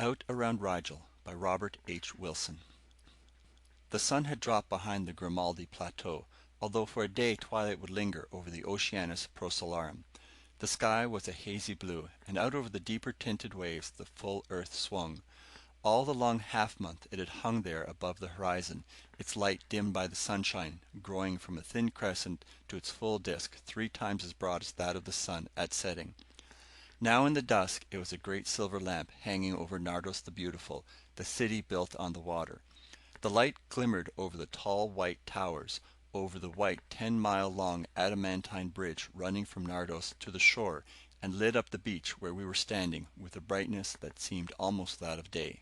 Out Around Rigel by Robert H. Wilson. The sun had dropped behind the Grimaldi Plateau, although for a day twilight would linger over the Oceanus Procellarum. The sky was a hazy blue, and out over the deeper tinted waves the full earth swung. All the long half month it had hung there above the horizon, its light dimmed by the sunshine, growing from a thin crescent to its full disk 3 times as broad as that of the sun at setting. Now in the dusk it was a great silver lamp hanging over Nardos the Beautiful, the city built on the water. The light glimmered over the tall white towers, over the white 10-mile-long adamantine bridge running from Nardos to the shore, and lit up the beach where we were standing with a brightness that seemed almost that of day.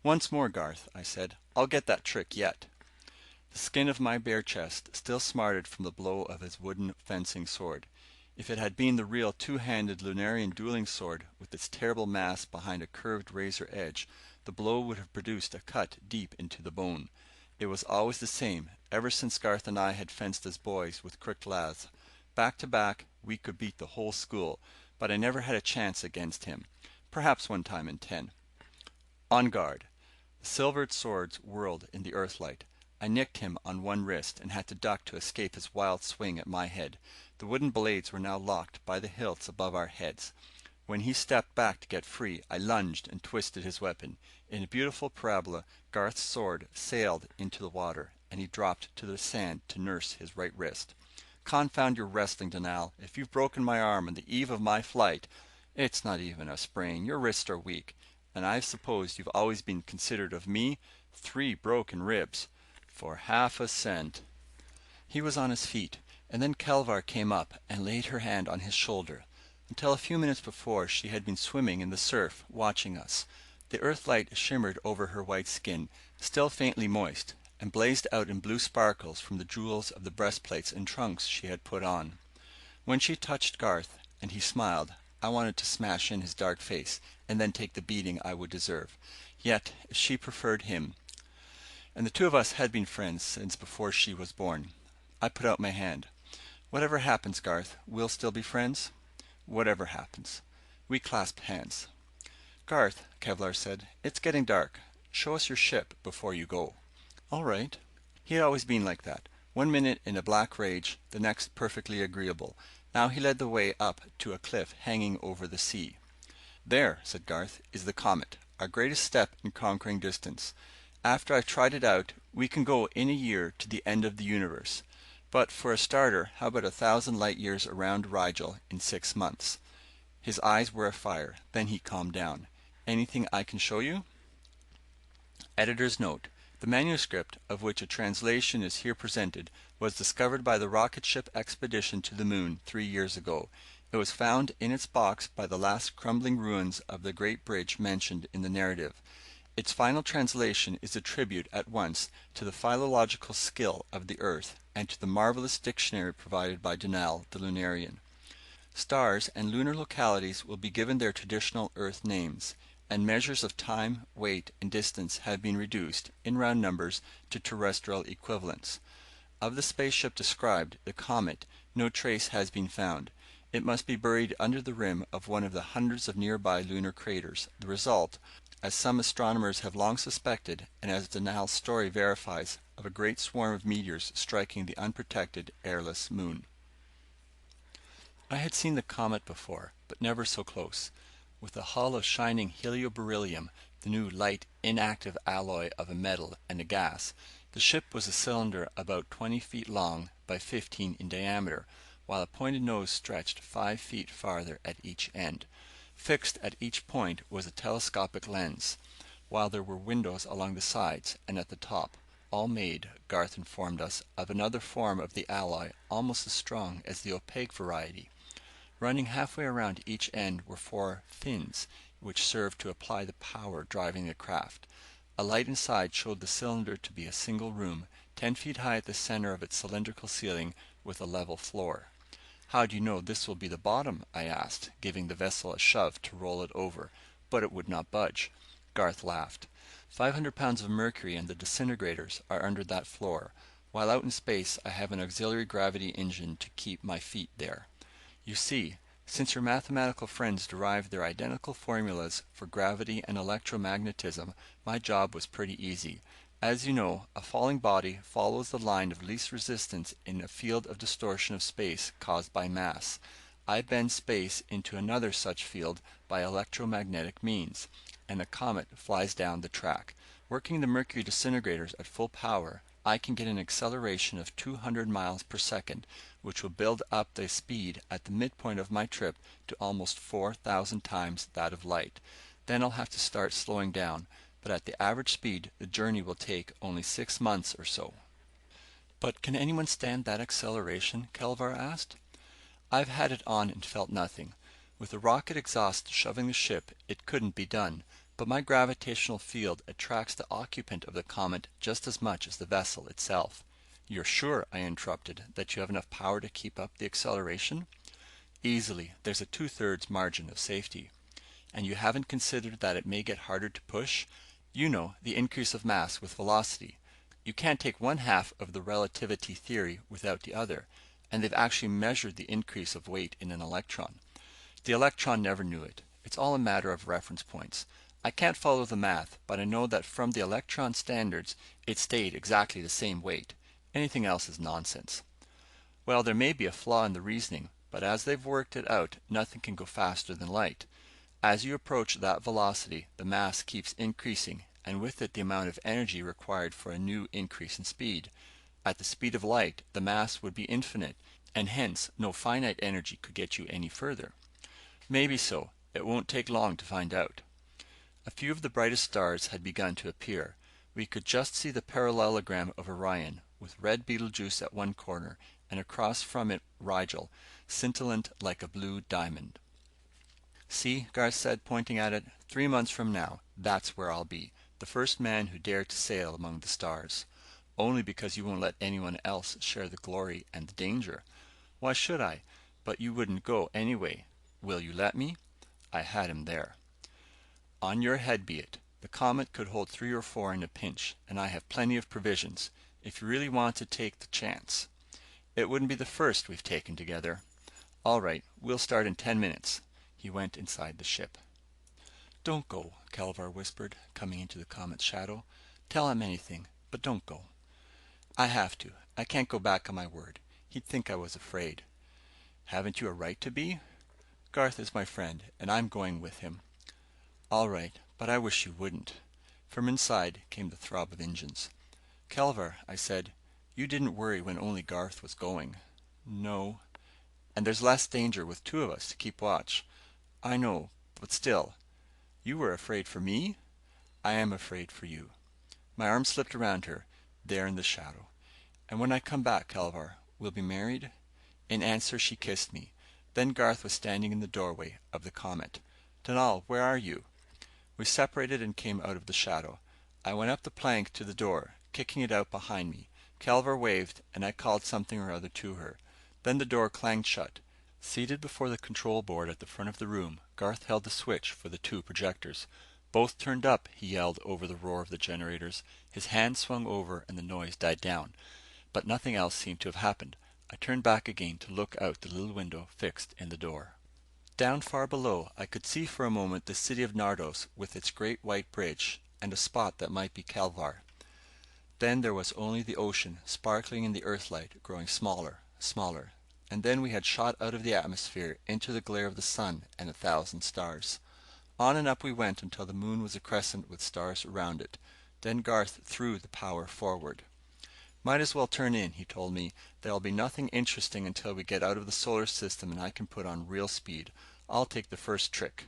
"Once more, Garth," I said. "I'll get that trick yet." The skin of my bare chest still smarted from the blow of his wooden fencing sword. If it had been the real two-handed Lunarian dueling sword, with its terrible mass behind a curved razor edge, the blow would have produced a cut deep into the bone. It was always the same, ever since Garth and I had fenced as boys with crooked laths. Back to back, we could beat the whole school, but I never had a chance against him. Perhaps one time in 10. On guard. The silvered swords whirled in the earthlight. I nicked him on one wrist and had to duck to escape his wild swing at my head. The wooden blades were now locked by the hilts above our heads. When he stepped back to get free, I lunged and twisted his weapon. In a beautiful parabola, Garth's sword sailed into the water, and he dropped to the sand to nurse his right wrist. "Confound your wrestling, Dunal. If you've broken my arm on the eve of my flight—" "It's not even a sprain. Your wrists are weak. And I suppose you've always been considerate of me? 3 broken ribs. For half a cent." He was on his feet, and then Kelvar came up and laid her hand on his shoulder. Until a few minutes before she had been swimming in the surf, watching us. The earthlight shimmered over her white skin, still faintly moist, and blazed out in blue sparkles from the jewels of the breastplates and trunks she had put on. When she touched Garth, and he smiled, I wanted to smash in his dark face, and then take the beating I would deserve. Yet, if she preferred him, and the two of us had been friends since before she was born. I put out my hand. "Whatever happens, Garth, we'll still be friends?" "Whatever happens." We clasped hands. "Garth," Kevlar said, "it's getting dark. Show us your ship before you go." "All right." He had always been like that. One minute in a black rage, the next perfectly agreeable. Now he led the way up to a cliff hanging over the sea. "There," said Garth, "is the Comet, our greatest step in conquering distance. After I've tried it out, we can go in a year to the end of the universe. But for a starter, how about 1,000 light years around Rigel in 6 months?" His eyes were afire, then he calmed down. "Anything I can show you?" Editor's note: the manuscript, of which a translation is here presented, was discovered by the rocket ship expedition to the moon 3 years ago. It was found in its box by the last crumbling ruins of the great bridge mentioned in the narrative. Its final translation is a tribute at once to the philological skill of the Earth and to the marvelous dictionary provided by Dunal, the Lunarian. Stars and lunar localities will be given their traditional Earth names, and measures of time, weight, and distance have been reduced, in round numbers, to terrestrial equivalents. Of the spaceship described, the Comet, no trace has been found. It must be buried under the rim of one of the hundreds of nearby lunar craters, the result, as some astronomers have long suspected, and as Dunal's story verifies, of a great swarm of meteors striking the unprotected, airless moon. I had seen the Comet before, but never so close. With a hull of shining helioberyllium, the new light inactive alloy of a metal and a gas, the ship was a cylinder about 20 feet long by 15 in diameter, while a pointed nose stretched 5 feet farther at each end. Fixed at each point was a telescopic lens, while there were windows along the sides and at the top, all made, Garth informed us, of another form of the alloy almost as strong as the opaque variety. Running halfway around each end were 4 fins, which served to apply the power driving the craft. A light inside showed the cylinder to be a single room, 10 feet high at the center of its cylindrical ceiling, with a level floor. "How do you know this will be the bottom?" I asked, giving the vessel a shove to roll it over, but it would not budge. Garth laughed. 500 pounds of mercury and the disintegrators are under that floor. While out in space, I have an auxiliary gravity engine to keep my feet there. You see, Since your mathematical friends derived their identical formulas for gravity and electromagnetism, my job was pretty easy. As you know, a falling body follows the line of least resistance in a field of distortion of space caused by mass. I bend space into another such field by electromagnetic means, and the comet flies down the track. Working the mercury disintegrators at full power, I can get an acceleration of 200 miles per second, which will build up the speed at the midpoint of my trip to almost 4,000 times that of light. Then I'll have to start slowing down, but at the average speed, the journey will take only 6 months or so. But can anyone stand that acceleration? Kelvar asked. I've had it on and felt nothing. With the rocket exhaust shoving the ship, it couldn't be done. But my gravitational field attracts the occupant of the comet just as much as the vessel itself. You're sure, I interrupted, that you have enough power to keep up the acceleration? Easily. There's a 2/3 margin of safety. And you haven't considered that it may get harder to push? You know, the increase of mass with velocity. You can't take one half of the relativity theory without the other. And they've actually measured the increase of weight in an electron. The electron never knew it. It's all a matter of reference points. I can't follow the math, but I know that from the electron standards, it stayed exactly the same weight. Anything else is nonsense. Well, there may be a flaw in the reasoning, but as they've worked it out, nothing can go faster than light. As you approach that velocity, the mass keeps increasing, and with it the amount of energy required for a new increase in speed. At the speed of light, the mass would be infinite, and hence no finite energy could get you any further. Maybe so. It won't take long to find out. A few of the brightest stars had begun to appear. We could just see the parallelogram of Orion, with red Betelgeuse at one corner, and across from it Rigel, scintillant like a blue diamond. See, Garth said, pointing at it, 3 months from now, that's where I'll be, the first man who dared to sail among the stars. Only because you won't let anyone else share the glory and the danger. Why should I? But you wouldn't go anyway. Will you let me? I had him there. On your head be it. The Comet could hold 3 or 4 in a pinch, and I have plenty of provisions, if you really want to take the chance. It wouldn't be the first we've taken together. All right, we'll start in 10 minutes. He went inside the ship. Don't go, Kelvar whispered, coming into the Comet's shadow. Tell him anything, but don't go. I have to. I can't go back on my word. He'd think I was afraid. Haven't you a right to be? Garth is my friend, and I'm going with him. All right, but I wish you wouldn't. From inside came the throb of engines. Kelvar, I said, you didn't worry when only Garth was going. No. And there's less danger with 2 of us to keep watch. I know, but still. You were afraid for me? I am afraid for you. My arm slipped around her, there in the shadow. And when I come back, Kelvar, we'll be married? In answer, she kissed me. Then Garth was standing in the doorway of the Comet. Dunal, where are you? We separated and came out of the shadow. I went up the plank to the door, kicking it out behind me. Kelvar waved, and I called something or other to her. Then the door clanged shut. Seated before the control board at the front of the room, Garth held the switch for the 2 projectors. Both turned up, he yelled over the roar of the generators. His hand swung over and the noise died down. But nothing else seemed to have happened. I turned back again to look out the little window fixed in the door. Down far below, I could see for a moment the city of Nardos with its great white bridge, and a spot that might be Kelvar. Then there was only the ocean, sparkling in the earthlight, growing smaller, smaller. And then we had shot out of the atmosphere into the glare of the sun and 1,000 stars. On and up we went until the moon was a crescent with stars around it. Then Garth threw the power forward. Might as well turn in, he told me. There'll be nothing interesting until we get out of the solar system and I can put on real speed. I'll take the first trick.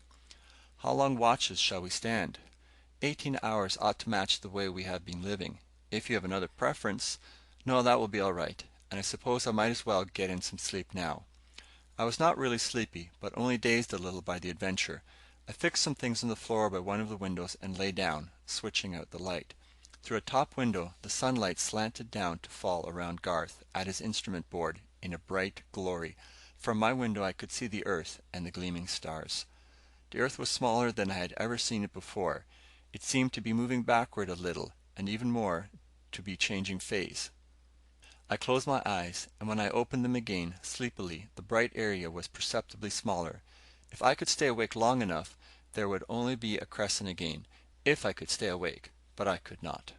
How long watches shall we stand? 18 hours ought to match the way we have been living. If you have another preference... No, that will be all right. And I suppose I might as well get in some sleep now. I was not really sleepy, but only dazed a little by the adventure. I fixed some things on the floor by one of the windows and lay down, switching out the light. Through a top window, the sunlight slanted down to fall around Garth at his instrument board in a bright glory. From my window I could see the Earth and the gleaming stars. The Earth was smaller than I had ever seen it before. It seemed to be moving backward a little, and even more, to be changing phase. I closed my eyes, and when I opened them again, sleepily, the bright area was perceptibly smaller. If I could stay awake long enough, there would only be a crescent again. If I could stay awake, but I could not.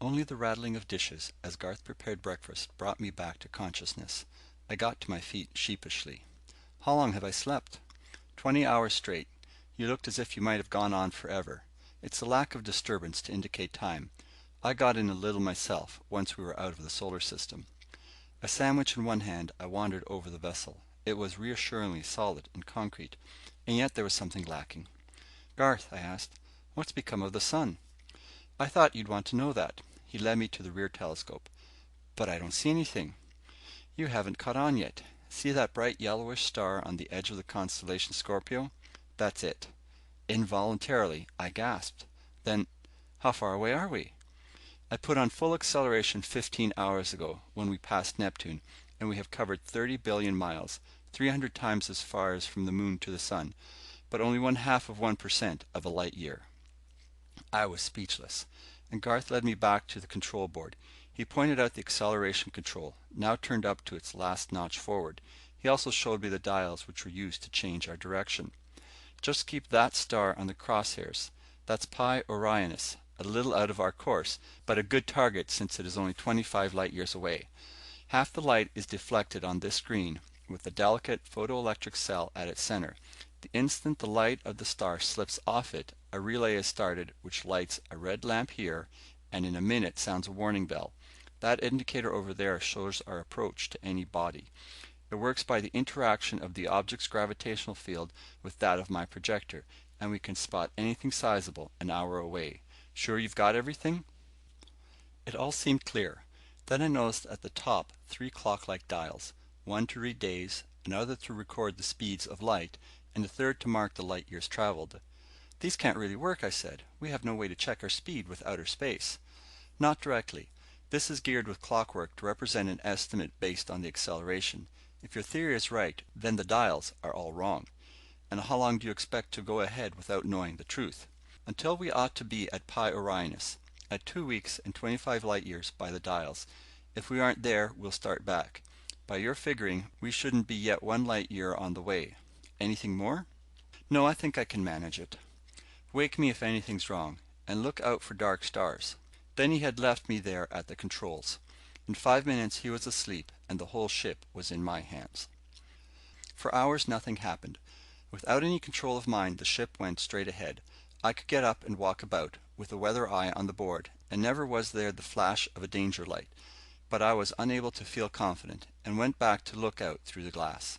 Only the rattling of dishes as Garth prepared breakfast brought me back to consciousness. I got to my feet sheepishly. How long have I slept? 20 hours straight. You looked as if you might have gone on forever. It's the lack of disturbance to indicate time. I got in a little myself, once we were out of the solar system. A sandwich in one hand, I wandered over the vessel. It was reassuringly solid and concrete, and yet there was something lacking. "Garth," I asked, "what's become of the sun?" "I thought you'd want to know that." He led me to the rear telescope. "But I don't see anything." "You haven't caught on yet. See that bright yellowish star on the edge of the constellation Scorpio? That's it." Involuntarily, I gasped. "Then, how far away are we?" "I put on full acceleration 15 hours ago, when we passed Neptune, and we have covered 30 billion miles, 300 times as far as from the moon to the sun, but only 1/2 of 1% of a light year." I was speechless, and Garth led me back to the control board. He pointed out the acceleration control, now turned up to its last notch forward. He also showed me the dials which were used to change our direction. "Just keep that star on the crosshairs. That's Pi Orionis, a little out of our course, but a good target since it is only 25 light years away. Half the light is deflected on this screen, with the delicate photoelectric cell at its center. The instant the light of the star slips off it, a relay is started which lights a red lamp here, and in a minute sounds a warning bell. That indicator over there shows our approach to any body. It works by the interaction of the object's gravitational field with that of my projector, and we can spot anything sizable an hour away. Sure you've got everything?" It all seemed clear. Then I noticed at the top 3 clock-like dials, one to read days, another to record the speeds of light, and a third to mark the light years traveled. "These can't really work," I said. "We have no way to check our speed with outer space." "Not directly. This is geared with clockwork to represent an estimate based on the acceleration. If your theory is right, then the dials are all wrong." "And how long do you expect to go ahead without knowing the truth?" "Until we ought to be at Pi Orionis, at 2 weeks and 25 light years by the dials. If we aren't there, we'll start back. By your figuring, we shouldn't be yet 1 light year on the way. Anything more?" "No, I think I can manage it." "Wake me if anything's wrong, and look out for dark stars." Then he had left me there at the controls. In 5 minutes he was asleep, and the whole ship was in my hands. For hours nothing happened. Without any control of mine, the ship went straight ahead. I could get up and walk about, with the weather eye on the board, and never was there the flash of a danger light. But I was unable to feel confident, and went back to look out through the glass.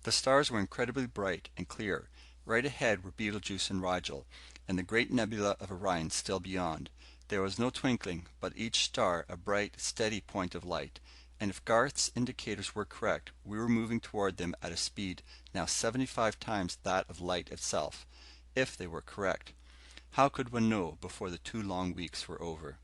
The stars were incredibly bright and clear. Right ahead were Betelgeuse and Rigel, and the great nebula of Orion still beyond. There was no twinkling, but each star a bright, steady point of light. And if Garth's indicators were correct, we were moving toward them at a speed now 75 times that of light itself. If they were correct. How could one know before the 2 long weeks were over?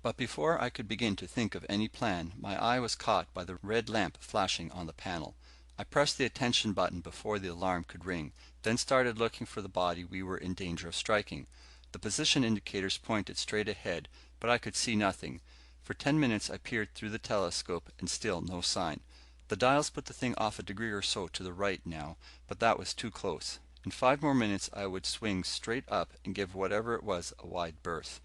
But before I could begin to think of any plan, my eye was caught by the red lamp flashing on the panel. I pressed the attention button before the alarm could ring, then started looking for the body we were in danger of striking. The position indicators pointed straight ahead, but I could see nothing. For 10 minutes I peered through the telescope, and still no sign. The dials put the thing off a degree or so to the right now, but that was too close. In 5 more minutes I would swing straight up and give whatever it was a wide berth.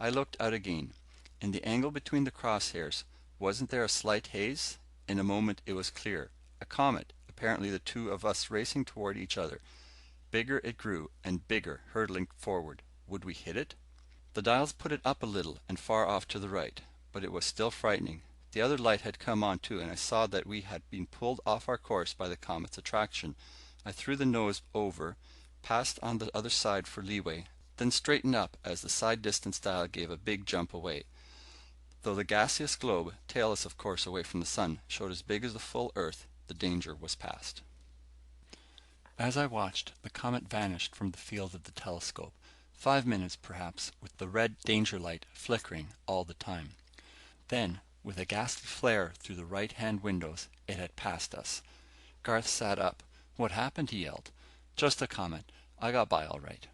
I looked out again. In the angle between the crosshairs, wasn't there a slight haze? In a moment it was clear. A comet, apparently the 2 of us racing toward each other. Bigger it grew, and bigger, hurtling forward. Would we hit it? The dials put it up a little and far off to the right, but it was still frightening. The other light had come on too, and I saw that we had been pulled off our course by the comet's attraction. I threw the nose over, passed on the other side for leeway, then straightened up as the side distance dial gave a big jump away. Though the gaseous globe, tailless of course away from the sun, showed as big as the full Earth, the danger was past. As I watched, the comet vanished from the field of the telescope. 5 minutes, perhaps, with the red danger light flickering all the time. Then, with a ghastly flare through the right-hand windows, it had passed us. Garth sat up. "What happened?" he yelled. "Just a comet. I got by all right."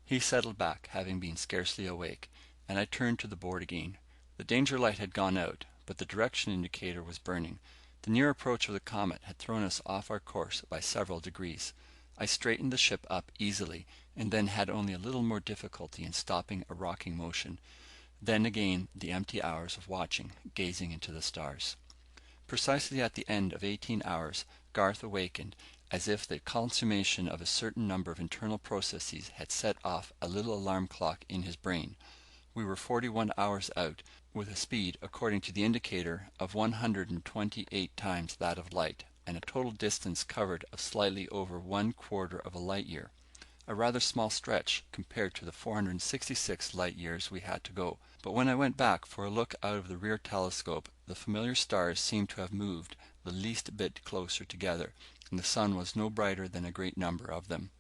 He settled back, having been scarcely awake, and I turned to the board again. The danger light had gone out, but the direction indicator was burning. The near approach of the comet had thrown us off our course by several degrees. I straightened the ship up easily, and then had only a little more difficulty in stopping a rocking motion. Then again the empty hours of watching, gazing into the stars. Precisely at the end of 18 hours, Garth awakened, as if the consummation of a certain number of internal processes had set off a little alarm clock in his brain. We were 41 hours out, with a speed, according to the indicator, of 128 times that of light, and a total distance covered of slightly over 1/4 of a light year. A rather small stretch compared to the 466 light years we had to go. But when I went back for a look out of the rear telescope, the familiar stars seemed to have moved the least bit closer together, and the sun was no brighter than a great number of them.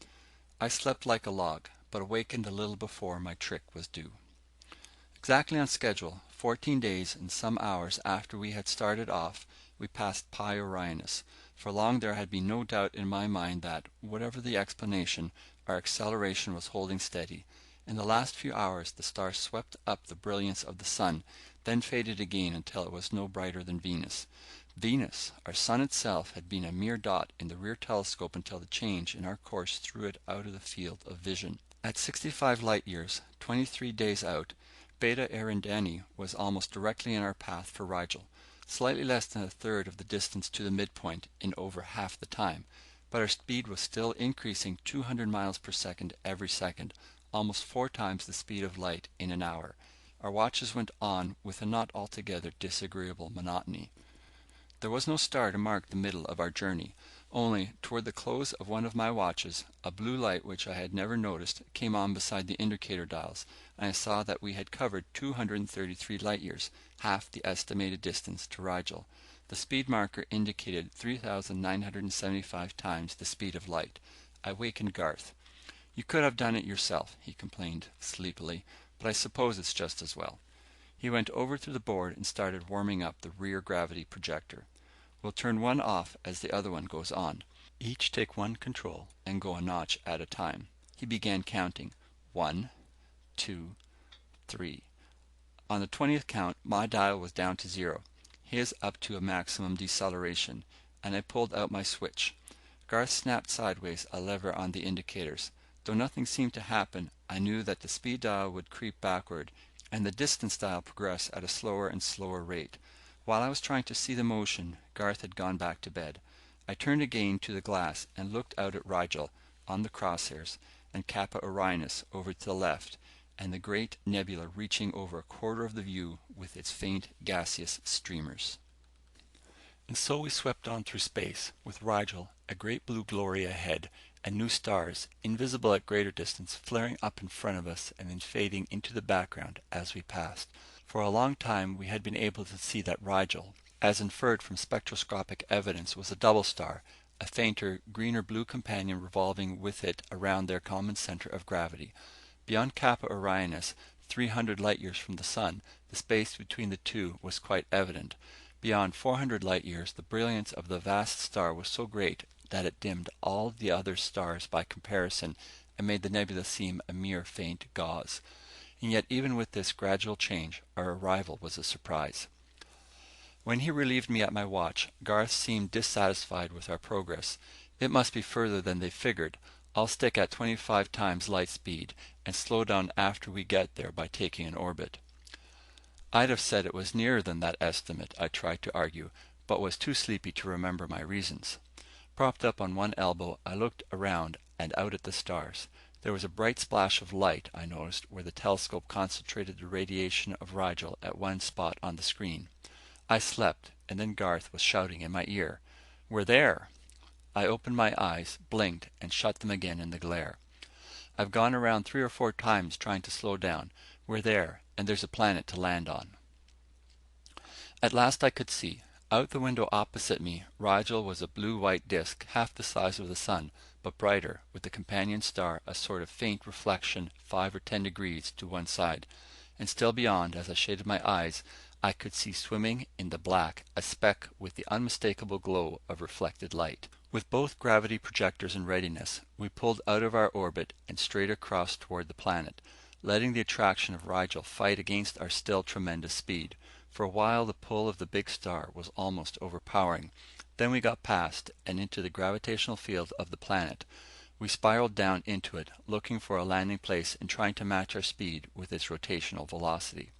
I slept like a log, but awakened a little before my trick was due. Exactly on schedule, 14 days and some hours after we had started off, we passed Pi Orionis. For long there had been no doubt in my mind that, whatever the explanation, our acceleration was holding steady. In the last few hours the star swept up the brilliance of the sun, then faded again until it was no brighter than Venus. Venus, our sun itself, had been a mere dot in the rear telescope until the change in our course threw it out of the field of vision. At 65 light years, 23 days out, Beta Eridani was almost directly in our path for Rigel, slightly less than a third of the distance to the midpoint in over half the time, but our speed was still increasing 200 miles per second every second, almost 4 times the speed of light in an hour. Our watches went on with a not altogether disagreeable monotony. There was no star to mark the middle of our journey, only, toward the close of one of my watches, a blue light which I had never noticed came on beside the indicator dials, and I saw that we had covered 233 light years, half the estimated distance to Rigel. The speed marker indicated 3,975 times the speed of light. I wakened Garth. "You could have done it yourself," he complained sleepily, "but I suppose it's just as well." He went over to the board and started warming up the rear gravity projector. "We'll turn one off as the other one goes on. Each take one control and go a notch at a time." He began counting. 1, 2, 3. On the 20th count, my dial was down to 0, his up to a maximum deceleration, and I pulled out my switch. Garth snapped sideways a lever on the indicators. Though nothing seemed to happen, I knew that the speed dial would creep backward, and the distance dial progress at a slower and slower rate. While I was trying to see the motion, Garth had gone back to bed. I turned again to the glass and looked out at Rigel on the crosshairs, and Kappa Orionis over to the left, and the great nebula reaching over a quarter of the view with its faint gaseous streamers. And so we swept on through space, with Rigel, a great blue glory ahead, and new stars, invisible at greater distance, flaring up in front of us and then fading into the background as we passed. For a long time we had been able to see that Rigel, as inferred from spectroscopic evidence, was a double star, a fainter, greener blue companion revolving with it around their common center of gravity. Beyond Kappa Orionis, 300 light years from the sun, the space between the two was quite evident. Beyond 400 light years, the brilliance of the vast star was so great that it dimmed all the other stars by comparison and made the nebula seem a mere faint gauze. And yet even with this gradual change, our arrival was a surprise. When he relieved me at my watch, Garth seemed dissatisfied with our progress. "It must be further than they figured. I'll stick at 25 times light speed and slow down after we get there by taking an orbit." I'd have said it was nearer than that estimate, I tried to argue, but was too sleepy to remember my reasons. Propped up on one elbow, I looked around and out at the stars. There was a bright splash of light, I noticed, where the telescope concentrated the radiation of Rigel at one spot on the screen. I slept, and then Garth was shouting in my ear, "We're there!" I opened my eyes, blinked, and shut them again in the glare. "I've gone around 3 or 4 times trying to slow down. We're there, and there's a planet to land on." At last I could see. Out the window opposite me, Rigel was a blue-white disk, half the size of the sun, but brighter, with the companion star a sort of faint reflection 5 or 10 degrees to one side. And still beyond, as I shaded my eyes, I could see swimming in the black a speck with the unmistakable glow of reflected light. With both gravity projectors in readiness, we pulled out of our orbit and straight across toward the planet. letting the attraction of Rigel fight against our still tremendous speed. For a while the pull of the big star was almost overpowering. Then we got past and into the gravitational field of the planet. We spiraled down into it, looking for a landing place and trying to match our speed with its rotational velocity.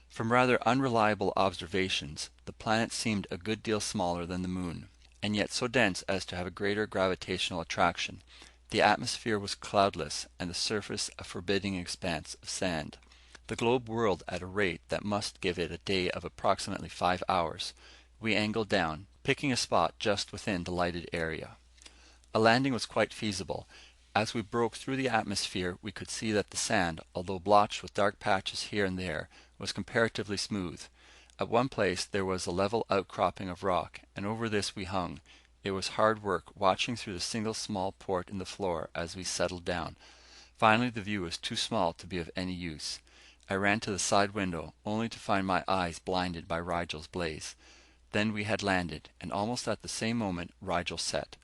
From rather unreliable observations, the planet seemed a good deal smaller than the moon, and yet so dense as to have a greater gravitational attraction. The atmosphere was cloudless, and the surface a forbidding expanse of sand. The globe whirled at a rate that must give it a day of approximately 5 hours. We angled down, picking a spot just within the lighted area. A landing was quite feasible. As we broke through the atmosphere, we could see that the sand, although blotched with dark patches here and there, was comparatively smooth. At one place there was a level outcropping of rock, and over this we hung. It was hard work watching through the single small port in the floor as we settled down. Finally the view was too small to be of any use. I ran to the side window, only to find my eyes blinded by Rigel's blaze. Then we had landed, and almost at the same moment Rigel set.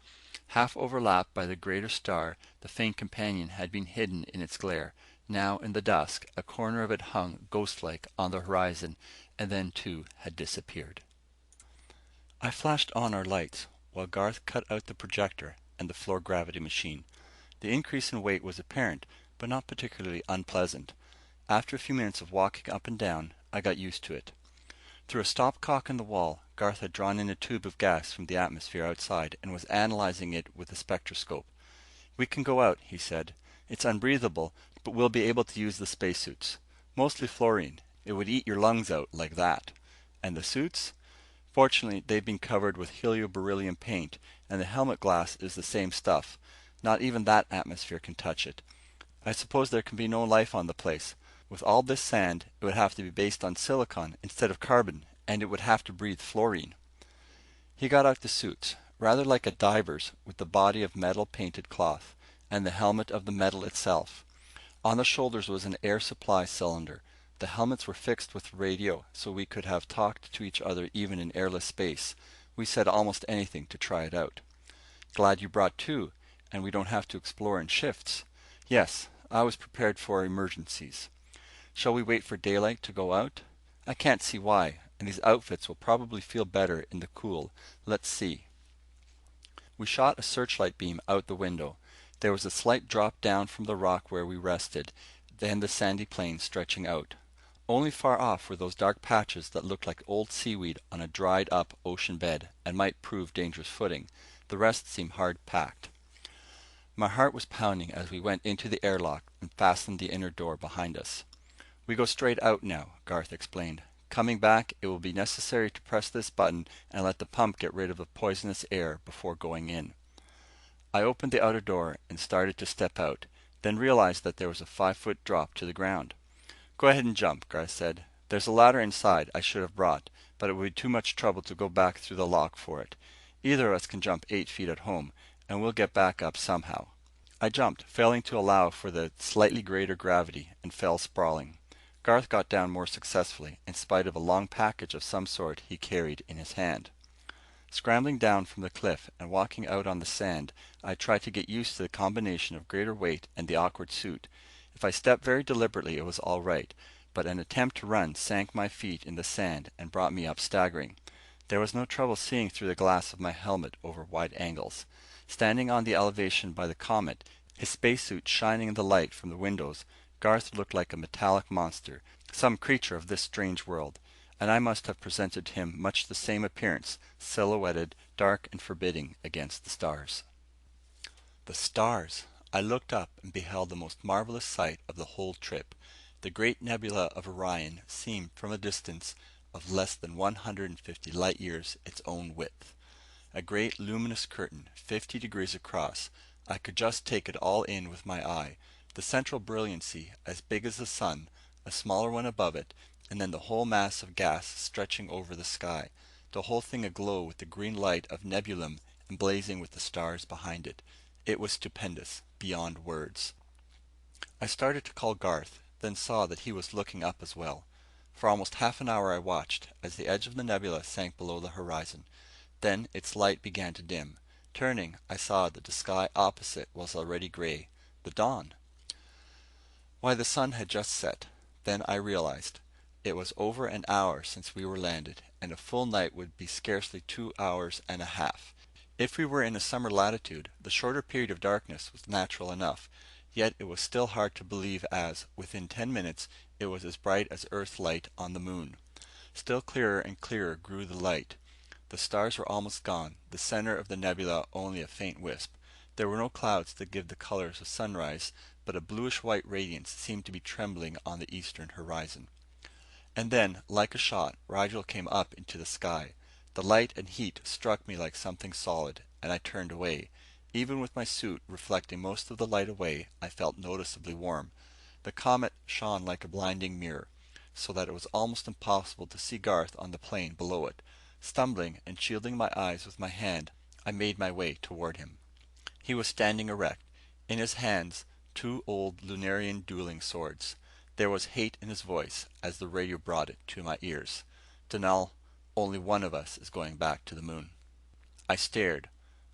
Half overlapped by the greater star, the faint companion had been hidden in its glare. Now, in the dusk, a corner of it hung ghost-like on the horizon, and then, too, had disappeared. I flashed on our lights, while Garth cut out the projector and the floor gravity machine. The increase in weight was apparent, but not particularly unpleasant. After a few minutes of walking up and down, I got used to it. Through a stopcock in the wall, Garth had drawn in a tube of gas from the atmosphere outside and was analyzing it with a spectroscope. "We can go out," he said. "It's unbreathable, but we'll be able to use the spacesuits. Mostly fluorine. It would eat your lungs out like that. And the suits? Fortunately, they've been covered with helioberyllium paint, and the helmet glass is the same stuff. Not even that atmosphere can touch it. I suppose there can be no life on the place. With all this sand, it would have to be based on silicon instead of carbon, and it would have to breathe fluorine." He got out the suits, rather like a diver's, with the body of metal painted cloth, and the helmet of the metal itself. On the shoulders was an air supply cylinder. The helmets were fixed with radio, so we could have talked to each other even in airless space. We said almost anything to try it out. "Glad you brought two, and we don't have to explore in shifts." "Yes, I was prepared for emergencies." "Shall we wait for daylight to go out?" "I can't see why, and these outfits will probably feel better in the cool. Let's see." We shot a searchlight beam out the window. There was a slight drop down from the rock where we rested, then the sandy plain stretching out. Only far off were those dark patches that looked like old seaweed on a dried up ocean bed, and might prove dangerous footing. The rest seemed hard packed. My heart was pounding as we went into the airlock and fastened the inner door behind us. "We go straight out now," Garth explained. "Coming back, it will be necessary to press this button and let the pump get rid of the poisonous air before going in." I opened the outer door and started to step out, then realized that there was a 5-foot drop to the ground. "Go ahead and jump," Garth said. "There's a ladder inside I should have brought, but it would be too much trouble to go back through the lock for it. Either of us can jump 8 feet at home, and we'll get back up somehow." I jumped, failing to allow for the slightly greater gravity, and fell sprawling. Garth got down more successfully, in spite of a long package of some sort he carried in his hand. Scrambling down from the cliff and walking out on the sand, I tried to get used to the combination of greater weight and the awkward suit. If I stepped very deliberately it was all right, but an attempt to run sank my feet in the sand and brought me up staggering. There was no trouble seeing through the glass of my helmet over wide angles. Standing on the elevation by the Comet, his spacesuit shining in the light from the windows, Garth looked like a metallic monster, some creature of this strange world, and I must have presented him much the same appearance, silhouetted, dark and forbidding against the stars. The stars! I looked up and beheld the most marvelous sight of the whole trip. The great nebula of Orion seemed from a distance of less than 150 light years its own width. A great luminous curtain, 50 degrees across. I could just take it all in with my eye. The central brilliancy, as big as the sun, a smaller one above it, and then the whole mass of gas stretching over the sky, the whole thing aglow with the green light of nebulum and blazing with the stars behind it. It was stupendous, beyond words. I started to call Garth, then saw that he was looking up as well. For almost half an hour I watched, as the edge of the nebula sank below the horizon. Then its light began to dim. Turning, I saw that the sky opposite was already gray. The dawn! Why, the sun had just set. Then I realized. It was over an hour since we were landed, and a full night would be scarcely 2 hours and a half. If we were in a summer latitude, the shorter period of darkness was natural enough, yet it was still hard to believe as, within 10 minutes, it was as bright as Earth light on the moon. Still clearer and clearer grew the light. The stars were almost gone, the center of the nebula only a faint wisp. There were no clouds to give the colors of sunrise, but a bluish-white radiance seemed to be trembling on the eastern horizon. And then, like a shot, Rigel came up into the sky. The light and heat struck me like something solid, and I turned away. Even with my suit reflecting most of the light away, I felt noticeably warm. The comet shone like a blinding mirror, so that it was almost impossible to see Garth on the plain below it. Stumbling and shielding my eyes with my hand, I made my way toward him. He was standing erect, in his hands two old Lunarian dueling swords. There was hate in his voice as the radio brought it to my ears. Dunal, only one of us is going back to the moon. I stared.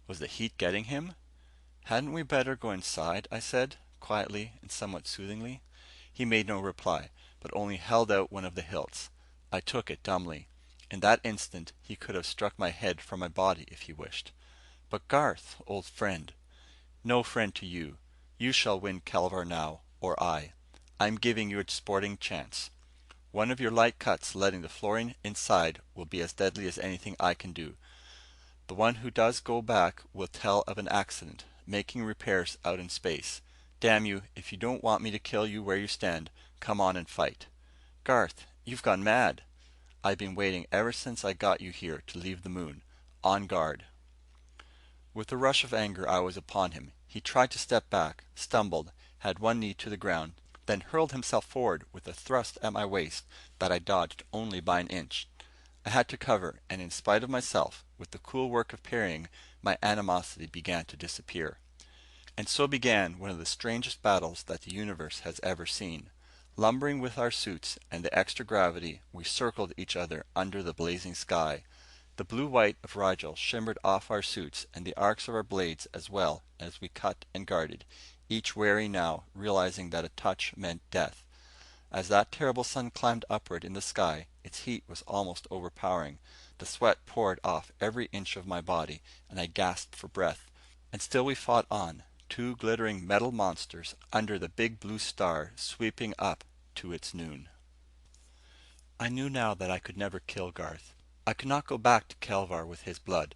Was the heat getting him? Hadn't we better go inside? I said, quietly and somewhat soothingly. He made no reply, but only held out one of the hilts. I took it dumbly. In that instant he could have struck my head from my body if he wished. But Garth, old friend. No friend to you. You shall win Kelvar now, or I. I'm giving you a sporting chance. One of your light cuts letting the fluorine inside will be as deadly as anything I can do. The one who does go back will tell of an accident, making repairs out in space. Damn you, if you don't want me to kill you where you stand, come on and fight. Garth, you've gone mad. I've been waiting ever since I got you here to leave the moon. On guard. With a rush of anger I was upon him. He tried to step back, stumbled, had one knee to the ground, then hurled himself forward with a thrust at my waist that I dodged only by an inch. I had to cover, and in spite of myself, with the cool work of parrying, my animosity began to disappear. And so began one of the strangest battles that the universe has ever seen. Lumbering with our suits and the extra gravity, we circled each other under the blazing sky. The blue-white of Rigel shimmered off our suits and the arcs of our blades as well as we cut and guarded, each wary now, realizing that a touch meant death. As that terrible sun climbed upward in the sky, its heat was almost overpowering. The sweat poured off every inch of my body, and I gasped for breath. And still we fought on, two glittering metal monsters under the big blue star sweeping up to its noon. I knew now that I could never kill Garth. I could not go back to Kelvar with his blood.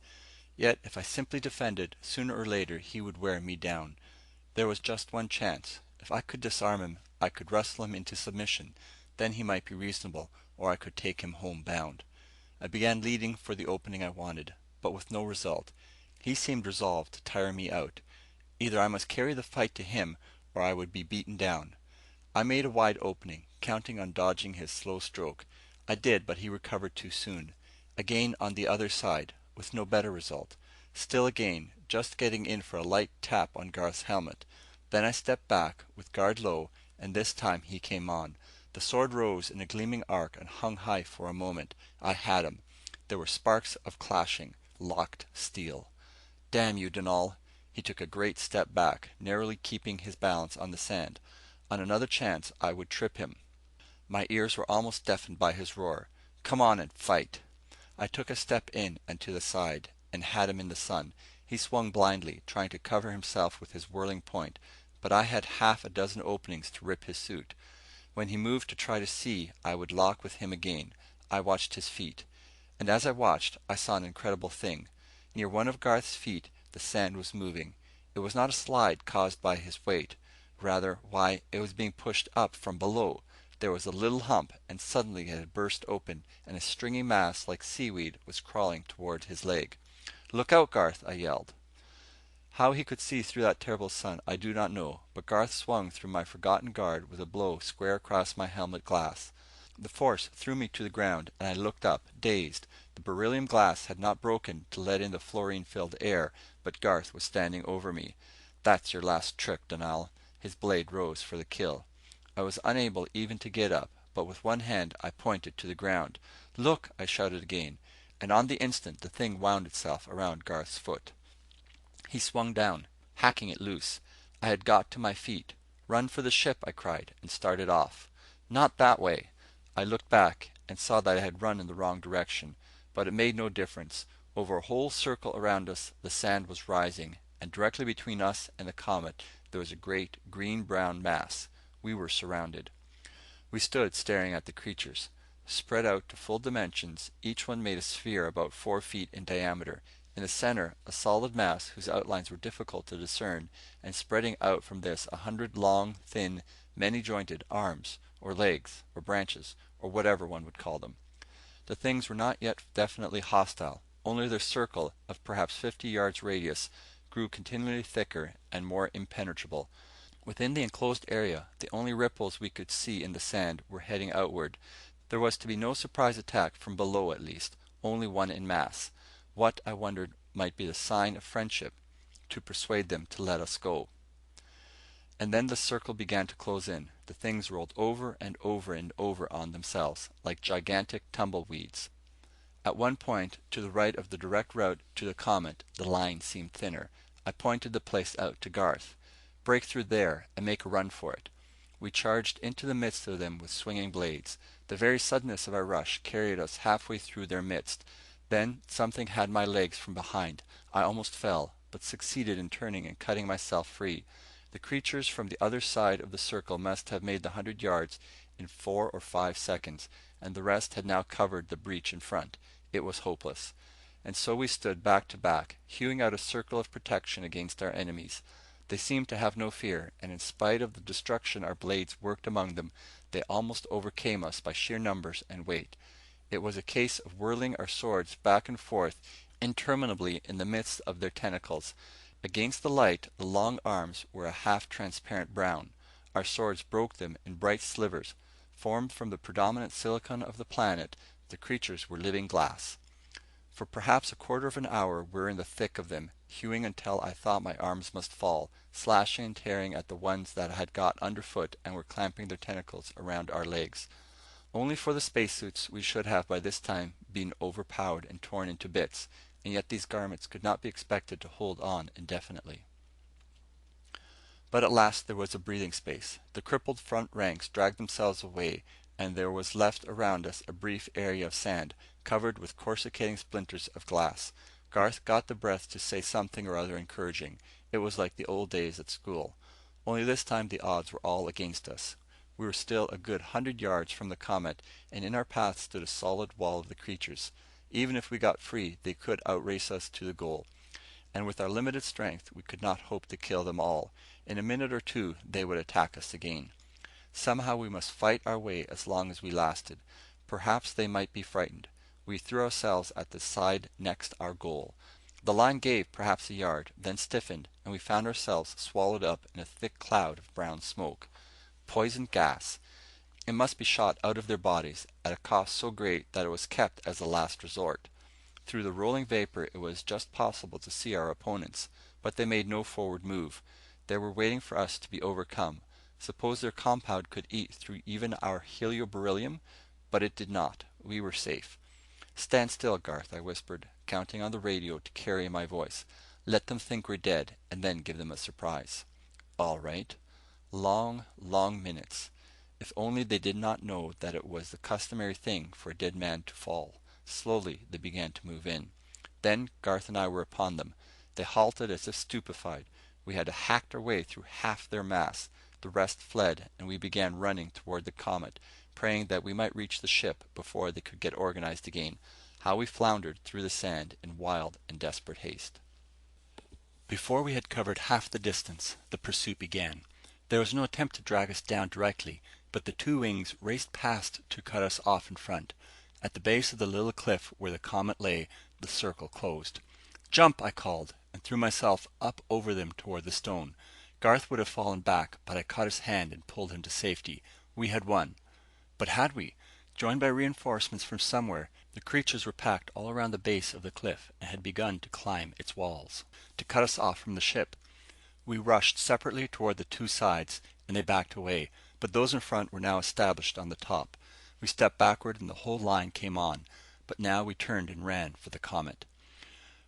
Yet if I simply defended, sooner or later he would wear me down. There was just one chance. If I could disarm him, I could wrestle him into submission. Then he might be reasonable, or I could take him home bound. I began leading for the opening I wanted, but with no result. He seemed resolved to tire me out. Either I must carry the fight to him, or I would be beaten down. I made a wide opening, counting on dodging his slow stroke. I did, but he recovered too soon. Again on the other side, with no better result. Still again, just getting in for a light tap on Garth's helmet. Then I stepped back, with guard low, and this time he came on. The sword rose in a gleaming arc and hung high for a moment. I had him. There were sparks of clashing, locked steel. Damn you, Dunal. He took a great step back, narrowly keeping his balance on the sand. On another chance, I would trip him. My ears were almost deafened by his roar. Come on and fight. I took a step in and to the side, and had him in the sun. He swung blindly, trying to cover himself with his whirling point, but I had half a dozen openings to rip his suit. When he moved to try to see, I would lock with him again. I watched his feet. And as I watched, I saw an incredible thing. Near one of Garth's feet, the sand was moving. It was not a slide caused by his weight. Rather, why, it was being pushed up from below. There was a little hump, and suddenly it had burst open, and a stringy mass like seaweed was crawling toward his leg. "Look out, Garth!" I yelled. How he could see through that terrible sun, I do not know, but Garth swung through my forgotten guard with a blow square across my helmet glass. The force threw me to the ground, and I looked up, dazed. The beryllium glass had not broken to let in the fluorine-filled air, but Garth was standing over me. "That's your last trick, Dunal." His blade rose for the kill. I was unable even to get up, but with one hand I pointed to the ground. "Look!" I shouted again, and on the instant the thing wound itself around Garth's foot. He swung down, hacking it loose. I had got to my feet. "Run for the ship!" I cried, and started off. "Not that way!" I looked back, and saw that I had run in the wrong direction, but it made no difference. Over a whole circle around us the sand was rising, and directly between us and the comet there was a great green-brown mass. We were surrounded. We stood staring at the creatures. Spread out to full dimensions, each one made a sphere about 4 feet in diameter. In the center, a solid mass whose outlines were difficult to discern, and spreading out from this 100 long, thin, many-jointed arms, or legs, or branches, or whatever one would call them. The things were not yet definitely hostile, only their circle, of perhaps 50 yards radius, grew continually thicker and more impenetrable. Within the enclosed area, the only ripples we could see in the sand were heading outward. There was to be no surprise attack from below at least, only one in mass. What, I wondered, might be the sign of friendship, to persuade them to let us go. And then the circle began to close in. The things rolled over and over and over on themselves, like gigantic tumbleweeds. At one point, to the right of the direct route to the comet, the line seemed thinner. I pointed the place out to Garth. "Break through there, and make a run for it." We charged into the midst of them with swinging blades. The very suddenness of our rush carried us halfway through their midst. Then something had my legs from behind. I almost fell, but succeeded in turning and cutting myself free. The creatures from the other side of the circle must have made the 100 yards in 4 or 5 seconds, and the rest had now covered the breach in front. It was hopeless. And so we stood back to back, hewing out a circle of protection against our enemies. They seemed to have no fear, and in spite of the destruction our blades worked among them, they almost overcame us by sheer numbers and weight. It was a case of whirling our swords back and forth interminably in the midst of their tentacles. Against the light, the long arms were a half-transparent brown. Our swords broke them in bright slivers. Formed from the predominant silicon of the planet, the creatures were living glass. For perhaps a quarter of an hour we were in the thick of them, hewing until I thought my arms must fall, slashing and tearing at the ones that had got underfoot and were clamping their tentacles around our legs. Only for the spacesuits we should have by this time been overpowered and torn into bits, and yet these garments could not be expected to hold on indefinitely. But at last there was a breathing space. The crippled front ranks dragged themselves away, and there was left around us a brief area of sand, covered with coruscating splinters of glass. Garth got the breath to say something or other encouraging. It was like the old days at school. Only this time the odds were all against us. We were still a good 100 yards from the comet, and in our path stood a solid wall of the creatures. Even if we got free, they could outrace us to the goal. And with our limited strength, we could not hope to kill them all. In a minute or two, they would attack us again. Somehow we must fight our way as long as we lasted. Perhaps they might be frightened. We threw ourselves at the side next our goal. The line gave perhaps a yard, then stiffened, and we found ourselves swallowed up in a thick cloud of brown smoke. Poisoned gas. It must be shot out of their bodies, at a cost so great that it was kept as a last resort. Through the rolling vapor it was just possible to see our opponents, but they made no forward move. They were waiting for us to be overcome. Suppose their compound could eat through even our helioberyllium? But it did not. We were safe. "Stand still, Garth," I whispered, counting on the radio to carry my voice. "Let them think we're dead, and then give them a surprise." All right. Long, long minutes. If only they did not know that it was the customary thing for a dead man to fall. Slowly they began to move in. Then Garth and I were upon them. They halted as if stupefied. We had hacked our way through half their mass. The rest fled, and we began running toward the comet, praying that we might reach the ship before they could get organized again. How we floundered through the sand in wild and desperate haste. Before we had covered half the distance, the pursuit began. There was no attempt to drag us down directly, but the two wings raced past to cut us off in front. At the base of the little cliff where the comet lay, the circle closed. "Jump!" I called, and threw myself up over them toward the stone. Garth would have fallen back, but I caught his hand and pulled him to safety. We had won. But had we? Joined by reinforcements from somewhere, the creatures were packed all around the base of the cliff and had begun to climb its walls, to cut us off from the ship. We rushed separately toward the two sides, and they backed away, but those in front were now established on the top. We stepped backward and the whole line came on, but now we turned and ran for the comet.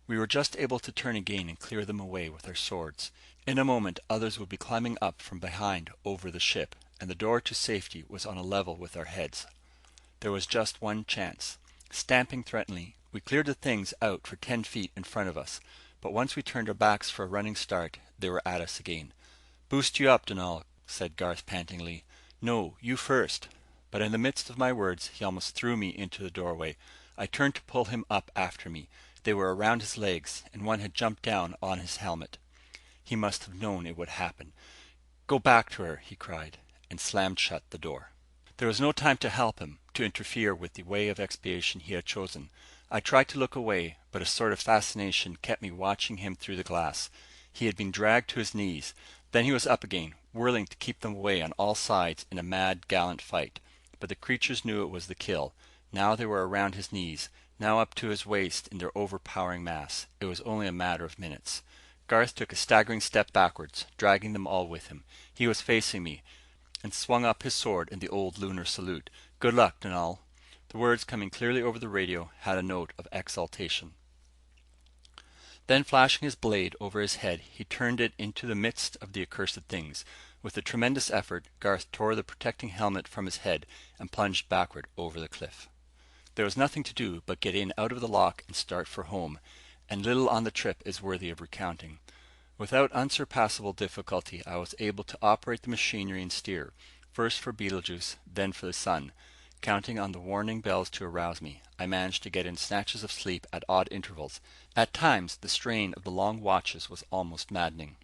We were just able to turn again and clear them away with our swords. In a moment others would be climbing up from behind over the ship, and the door to safety was on a level with our heads. There was just one chance. Stamping threateningly, we cleared the things out for 10 feet in front of us, but once we turned our backs for a running start, they were at us again. "Boost you up, Dunal," said Garth pantingly. "No, you first." But in the midst of my words, he almost threw me into the doorway. I turned to pull him up after me. They were around his legs, and one had jumped down on his helmet. He must have known it would happen. "Go back to her," he cried, and slammed shut the door. There was no time to help him, to interfere with the way of expiation he had chosen. I tried to look away, but a sort of fascination kept me watching him through the glass. He had been dragged to his knees. Then he was up again, whirling to keep them away on all sides in a mad, gallant fight. But the creatures knew it was the kill. Now they were around his knees, now up to his waist in their overpowering mass. It was only a matter of minutes. Garth took a staggering step backwards, dragging them all with him. He was facing me, and swung up his sword in the old lunar salute. "Good luck, Dunal." The words, coming clearly over the radio, had a note of exultation. Then flashing his blade over his head, he turned it into the midst of the accursed things. With a tremendous effort, Garth tore the protecting helmet from his head and plunged backward over the cliff. There was nothing to do but get in out of the lock and start for home, and little on the trip is worthy of recounting. Without unsurpassable difficulty, I was able to operate the machinery and steer, first for Betelgeuse, then for the sun. Counting on the warning bells to arouse me, I managed to get in snatches of sleep at odd intervals. At times, the strain of the long watches was almost maddening.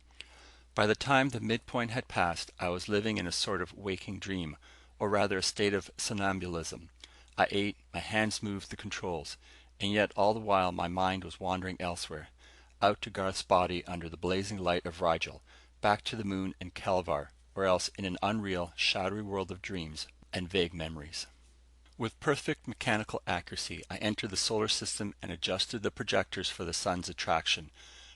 By the time the midpoint had passed, I was living in a sort of waking dream, or rather a state of somnambulism. I ate, my hands moved the controls, and yet all the while my mind was wandering elsewhere. Out to Garth's body under the blazing light of Rigel, back to the moon and Kelvar, or else in an unreal, shadowy world of dreams and vague memories. With perfect mechanical accuracy, I entered the solar system and adjusted the projectors for the sun's attraction.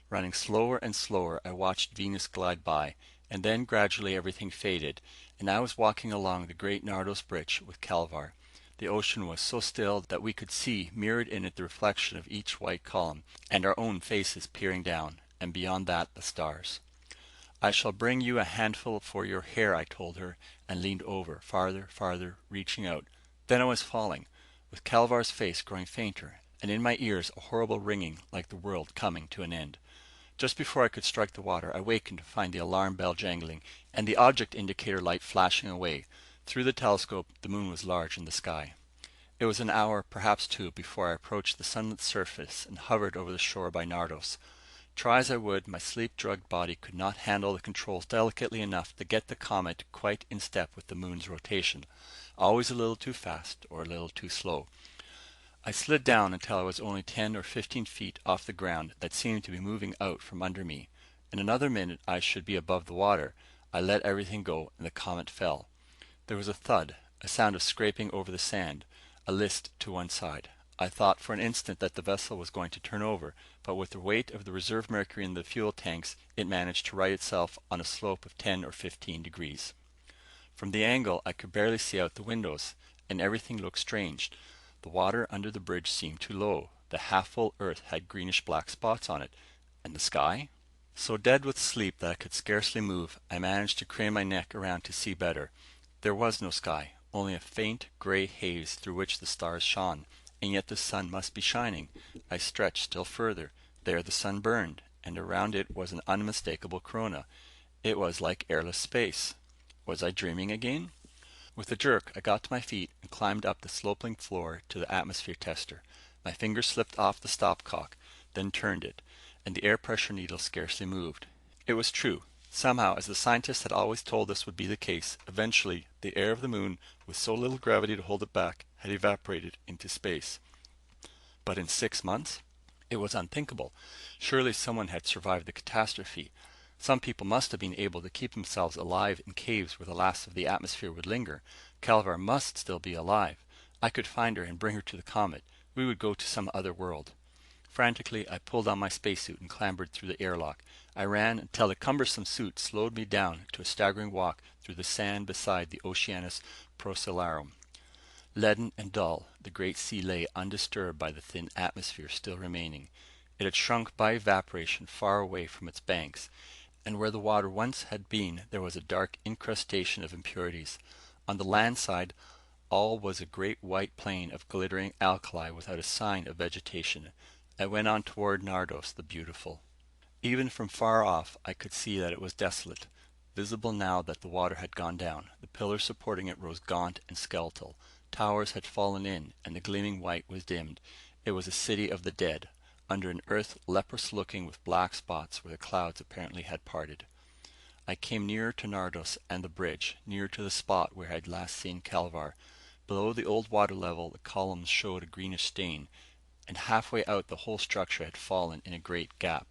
Running slower and slower, I watched Venus glide by, and then gradually everything faded, and I was walking along the great Nardos bridge with Kelvar. The ocean was so still that we could see mirrored in it the reflection of each white column, and our own faces peering down, and beyond that the stars. "I shall bring you a handful for your hair," I told her, and leaned over, farther, farther, reaching out. Then I was falling, with Kelvar's face growing fainter, and in my ears a horrible ringing like the world coming to an end. Just before I could strike the water, I wakened to find the alarm bell jangling, and the object indicator light flashing away. Through the telescope, the moon was large in the sky. It was an hour, perhaps two, before I approached the sunlit surface and hovered over the shore by Nardos. Try as I would, my sleep-drugged body could not handle the controls delicately enough to get the Comet quite in step with the moon's rotation. Always a little too fast or a little too slow. I slid down until I was only 10 or 15 feet off the ground that seemed to be moving out from under me. In another minute I should be above the water. I let everything go and the Comet fell. There was a thud, a sound of scraping over the sand, a list to one side. I thought for an instant that the vessel was going to turn over, but with the weight of the reserve mercury in the fuel tanks, it managed to right itself on a slope of 10 or 15 degrees. From the angle, I could barely see out the windows, and everything looked strange. The water under the bridge seemed too low. The half-full earth had greenish black spots on it. And the sky? So dead with sleep that I could scarcely move, I managed to crane my neck around to see better. There was no sky, only a faint gray haze through which the stars shone, and yet the sun must be shining. I stretched still further. There the sun burned, and around it was an unmistakable corona. It was like airless space. Was I dreaming again? With a jerk, I got to my feet and climbed up the sloping floor to the atmosphere tester. My fingers slipped off the stopcock, then turned it, and the air pressure needle scarcely moved. It was true. Somehow, as the scientists had always told us would be the case, eventually the air of the moon, with so little gravity to hold it back, had evaporated into space. But in 6 months? It was unthinkable. Surely someone had survived the catastrophe. Some people must have been able to keep themselves alive in caves where the last of the atmosphere would linger. Kelvar must still be alive. I could find her and bring her to the Comet. We would go to some other world. Frantically, I pulled on my spacesuit and clambered through the airlock. I ran until the cumbersome suit slowed me down to a staggering walk through the sand beside the Oceanus Procellarum. Leaden and dull, the great sea lay undisturbed by the thin atmosphere still remaining. It had shrunk by evaporation far away from its banks, and where the water once had been there was a dark incrustation of impurities. On the land side all was a great white plain of glittering alkali without a sign of vegetation. I went on toward Nardos the Beautiful. Even from far off I could see that it was desolate. Visible now that the water had gone down, the pillars supporting it rose gaunt and skeletal. Towers had fallen in, and the gleaming white was dimmed. It was a city of the dead, under an earth leprous looking with black spots where the clouds apparently had parted. I came nearer to Nardos and the bridge, nearer to the spot where I had last seen Kelvar. Below the old water level the columns showed a greenish stain, and halfway out the whole structure had fallen in a great gap.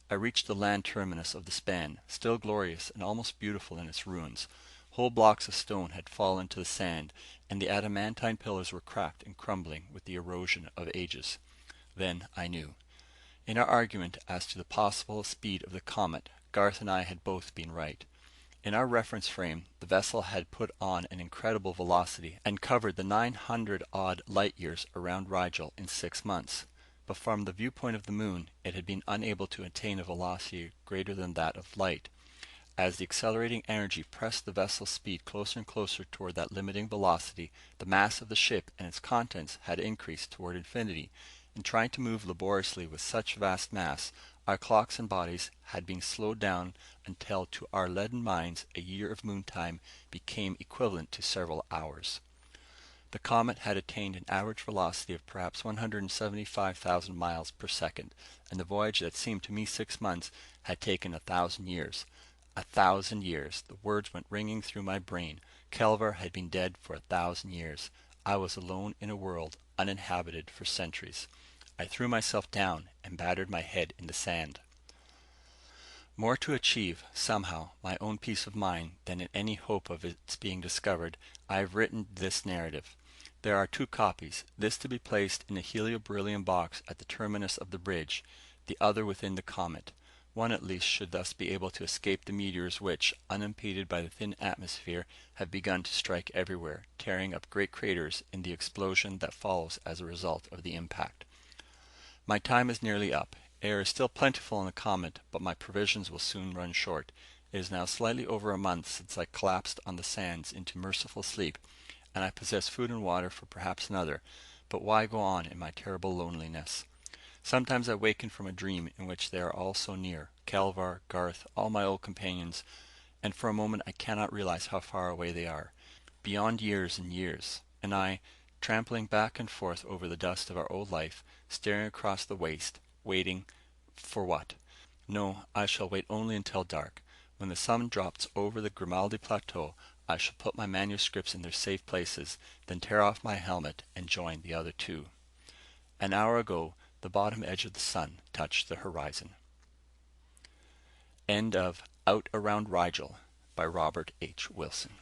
I reached the land terminus of the span, still glorious and almost beautiful in its ruins. Whole blocks of stone had fallen to the sand, and the adamantine pillars were cracked and crumbling with the erosion of ages. Then I knew. In our argument as to the possible speed of the Comet, Garth and I had both been right. In our reference frame, the vessel had put on an incredible velocity and covered the 900 odd light years around Rigel in 6 months. But from the viewpoint of the moon, it had been unable to attain a velocity greater than that of light. As the accelerating energy pressed the vessel's speed closer and closer toward that limiting velocity, the mass of the ship and its contents had increased toward infinity. In trying to move laboriously with such vast mass, our clocks and bodies had been slowed down until to our leaden minds a year of moon time became equivalent to several hours. The Comet had attained an average velocity of perhaps 175,000 miles per second, and the voyage that seemed to me 6 months had taken 1,000 years. 1,000 years! The words went ringing through my brain. Kelvar had been dead for 1,000 years. I was alone in a world uninhabited for centuries. I threw myself down and battered my head in the sand. More to achieve, somehow, my own peace of mind than in any hope of its being discovered, I have written this narrative. There are 2 copies, this to be placed in a helio-beryllium box at the terminus of the bridge, the other within the Comet. One at least should thus be able to escape the meteors which, unimpeded by the thin atmosphere, have begun to strike everywhere, tearing up great craters in the explosion that follows as a result of the impact. My time is nearly up. Air is still plentiful on the Comet, but my provisions will soon run short. It is now slightly over a month since I collapsed on the sands into merciful sleep, and I possess food and water for perhaps another. But why go on in my terrible loneliness? Sometimes I waken from a dream in which they are all so near, Kelvar, Garth, all my old companions, and for a moment I cannot realize how far away they are, beyond years and years, and I, trampling back and forth over the dust of our old life, staring across the waste, waiting for what? No, I shall wait only until dark. When the sun drops over the Grimaldi plateau, I shall put my manuscripts in their safe places, then tear off my helmet and join the other 2. An hour ago, the bottom edge of the sun touched the horizon. End of Out Around Rigel by Robert H. Wilson.